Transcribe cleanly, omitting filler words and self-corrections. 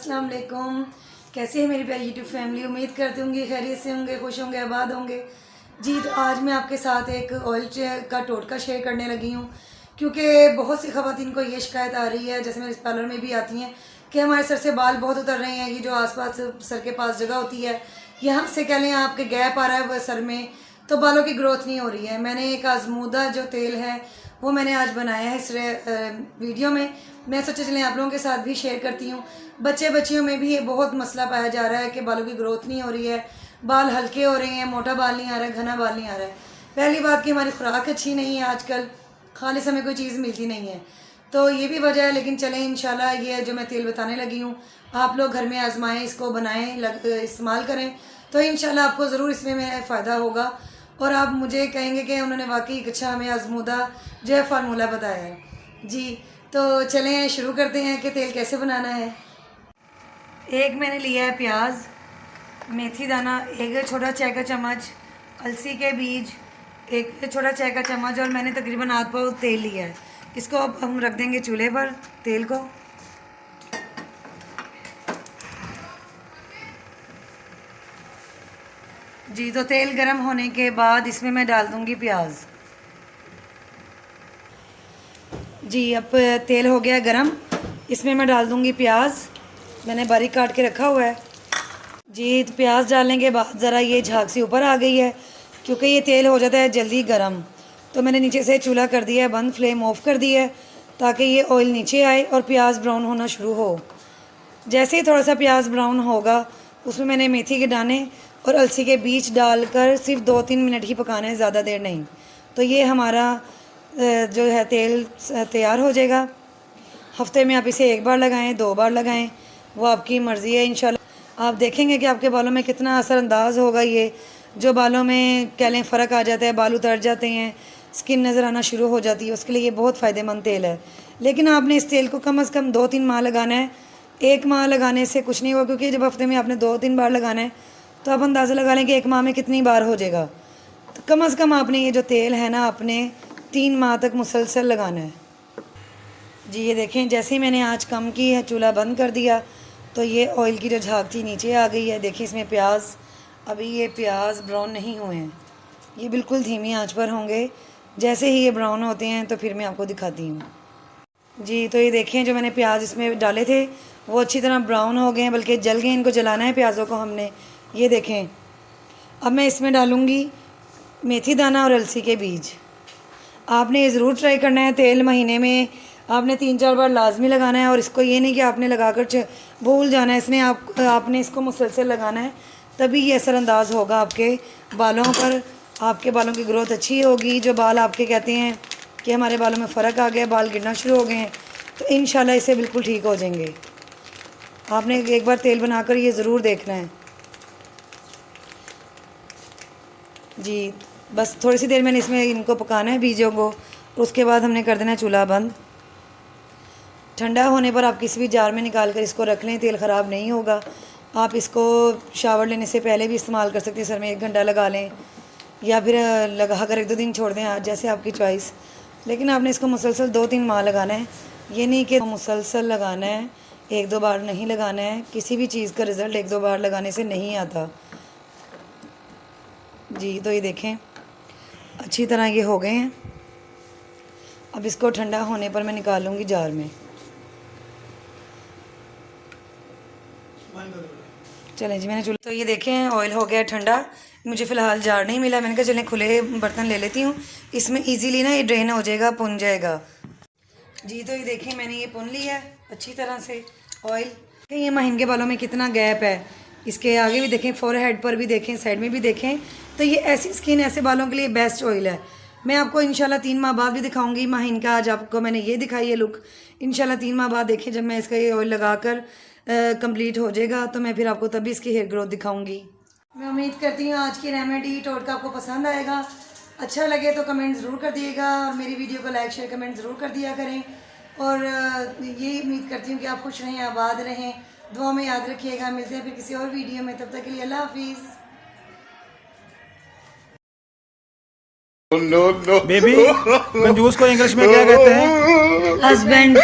अस्सलाम वालेकुम। कैसे हैं मेरी प्यारी यूट्यूब फैमिली। उम्मीद करती होंगी खैरियत से होंगे, खुश होंगे, आबाद होंगे। जी तो आज मैं आपके साथ एक ऑयल का टोटका शेयर करने लगी हूँ, क्योंकि बहुत सी ख़वातीन को ये शिकायत आ रही है, जैसे मेरे पार्लर में भी आती हैं, कि हमारे सर से बाल बहुत उतर रहे हैं। ये जो आसपास सर के पास जगह होती है, यहाँ से कह लें आपके गैप आ रहा है सर में, तो बालों की ग्रोथ नहीं हो रही है। मैंने एक आजमूदा जो तेल है वो मैंने आज बनाया है इस वीडियो में। मैं सोचा चलें आप लोगों के साथ भी शेयर करती हूँ। बच्चे बच्चियों में भी ये बहुत मसला पाया जा रहा है कि बालों की ग्रोथ नहीं हो रही है, बाल हल्के हो रहे हैं, मोटा बाल नहीं आ रहा है, घना बाल नहीं आ रहा है। पहली बात कि हमारी खुराक अच्छी नहीं है, आजकल खाली समय कोई चीज़ मिलती नहीं है, तो ये भी वजह है। लेकिन चलें इंशाल्लाह ये जो मैं तेल बताने लगी हूँ आप लोग घर में आजमाएं, इसको बनाएं, इस्तेमाल करें, तो इंशाल्लाह आपको ज़रूर इसमें मेरा फ़ायदा होगा और आप मुझे कहेंगे कि उन्होंने वाकई अच्छा हमें आजमूदा जो है फार्मूला बताया है। जी तो चलें शुरू करते हैं कि तेल कैसे बनाना है। एक मैंने लिया है प्याज, मेथी दाना, एक छोटा चाय का चम्मच, अलसी के बीज, एक छोटा चाय का चम्मच, और मैंने तकरीबन आध पाव तेल लिया है। इसको अब हम रख देंगे चूल्हे पर तेल को। जी तो तेल गरम होने के बाद इसमें मैं डाल दूंगी प्याज। जी अब तेल हो गया गरम, इसमें मैं डाल दूंगी प्याज, मैंने बारीक काट के रखा हुआ है। जी तो प्याज डालने के बाद ज़रा ये झाग से ऊपर आ गई है, क्योंकि ये तेल हो जाता है जल्दी गरम, तो मैंने नीचे से चूल्हा कर दिया है बंद, फ्लेम ऑफ कर दी है, ताकि ये ऑयल नीचे आए और प्याज ब्राउन होना शुरू हो। जैसे ही थोड़ा सा प्याज ब्राउन होगा उसमें मैंने मेथी के दाने और अलसी के बीज डालकर सिर्फ 2-3 मिनट ही पकाना है, ज़्यादा देर नहीं। तो ये हमारा जो है तेल तैयार हो जाएगा। हफ्ते में आप इसे 1 बार लगाएं, 2 बार लगाएं, वो आपकी मर्ज़ी है। इंशाल्लाह आप देखेंगे कि आपके बालों में कितना असरअंदाज होगा। ये जो बालों में कह लें फ़र्क आ जाता है, बाल उतर जाते हैं, स्किन नज़र आना शुरू हो जाती है, उसके लिए ये बहुत फ़ायदेमंद तेल है। लेकिन आपने इस तेल को कम से कम 2-3 माह लगाना है। 1 माह लगाने से कुछ नहीं होगा, क्योंकि जब हफ्ते में आपने 2-3 बार लगाना है तो आप अंदाज़ा लगा लें कि 1 माह में कितनी बार हो जाएगा। तो कम से कम आपने ये जो तेल है ना आपने 3 माह तक मुसलसल लगाना है। जी ये देखें, जैसे ही मैंने आँच कम की है, चूल्हा बंद कर दिया, तो ये ऑयल की जो झाग थी नीचे आ गई है। देखिए इसमें प्याज, अभी ये प्याज ब्राउन नहीं हुए हैं, ये बिल्कुल धीमी आंच पर होंगे। जैसे ही ये ब्राउन होते हैं तो फिर मैं आपको दिखाती हूँ। जी तो ये देखें, जो मैंने प्याज इसमें डाले थे वो अच्छी तरह ब्राउन हो गए हैं, बल्कि जल गए। इनको जलाना है प्याज़ों को हमने। ये देखें, अब मैं इसमें डालूँगी मेथी दाना और अलसी के बीज। आपने ये ज़रूर ट्राई करना है, तेल महीने में आपने 3-4 बार लाजमी लगाना है, और इसको ये नहीं कि आपने लगाकर भूल जाना है, इसने आपने इसको मुसलसल लगाना है, तभी ये असरअंदाज होगा आपके बालों पर। आपके बालों की ग्रोथ अच्छी होगी। जो बाल आपके कहते हैं कि हमारे बालों में फ़र्क आ गया, बाल गिरना शुरू हो गए हैं, तो इंशाल्लाह इससे बिल्कुल ठीक हो जाएंगे। आपने एक बार तेल बनाकर ये ज़रूर देखना है। जी बस थोड़ी सी देर मैंने इसमें इनको पकाना है बीजों को, उसके बाद हमने कर देना है चूल्हा बंद। ठंडा होने पर आप किसी भी जार में निकाल कर इसको रख लें, तेल ख़राब नहीं होगा। आप इसको शावर लेने से पहले भी इस्तेमाल कर सकते हैं, सर में 1 घंटा लगा लें, या फिर लगा कर 1-2 दिन छोड़ दें, आज जैसे आपकी चॉइस। लेकिन आपने इसको मुसलसल 2-3 माह लगाना है, ये नहीं कि मुसलसल लगाना है, 1-2 बार नहीं लगाना है। किसी भी चीज़ का रिज़ल्ट 1-2 बार लगाने से नहीं आता। जी तो ये देखें अच्छी तरह ये हो गए हैं। अब इसको ठंडा होने पर मैं निकालूंगी जार में। चलें जी, मैंने चूल्हा, तो ये देखें ऑयल हो गया ठंडा। मुझे फ़िलहाल जार नहीं मिला, मैंने कहा चलें खुले बर्तन ले लेती हूँ, इसमें इजीली ना ये ड्रेन हो जाएगा, पुन जाएगा। जी तो ये देखें मैंने ये पुन लिया है अच्छी तरह से ऑयल। ये महीन के बालों में कितना गैप है, इसके आगे भी देखें, फोरहेड पर भी देखें, साइड में भी देखें। तो ये ऐसी स्किन, ऐसे बालों के लिए बेस्ट ऑयल है। मैं आपको इंशाल्लाह 3 माह बाद भी दिखाऊंगी महीन का। आज आपको मैंने ये दिखाई है लुक, इंशाल्लाह 3 माह बाद देखें जब मैं इसका ये ऑयल लगाकर कंप्लीट हो जाएगा, तो मैं फिर आपको तभी इसकी हेयर ग्रोथ दिखाऊंगी। मैं उम्मीद करती हूँ आज की रेमेडी टोटका आपको पसंद आएगा। अच्छा लगे तो कमेंट ज़रूर कर दिएगा, और मेरी वीडियो को लाइक शेयर कमेंट ज़रूर कर दिया करें। और ये उम्मीद करती हूँ कि आप खुश रहें, आबाद रहें, दुआ में याद रखिएगा। मिलते हैं फिर किसी और वीडियो में, तब तक के लिए अल्लाह हाफिज़। बेबी कंजूस को इंग्लिश में क्या कहते हैं? हस्बैंड।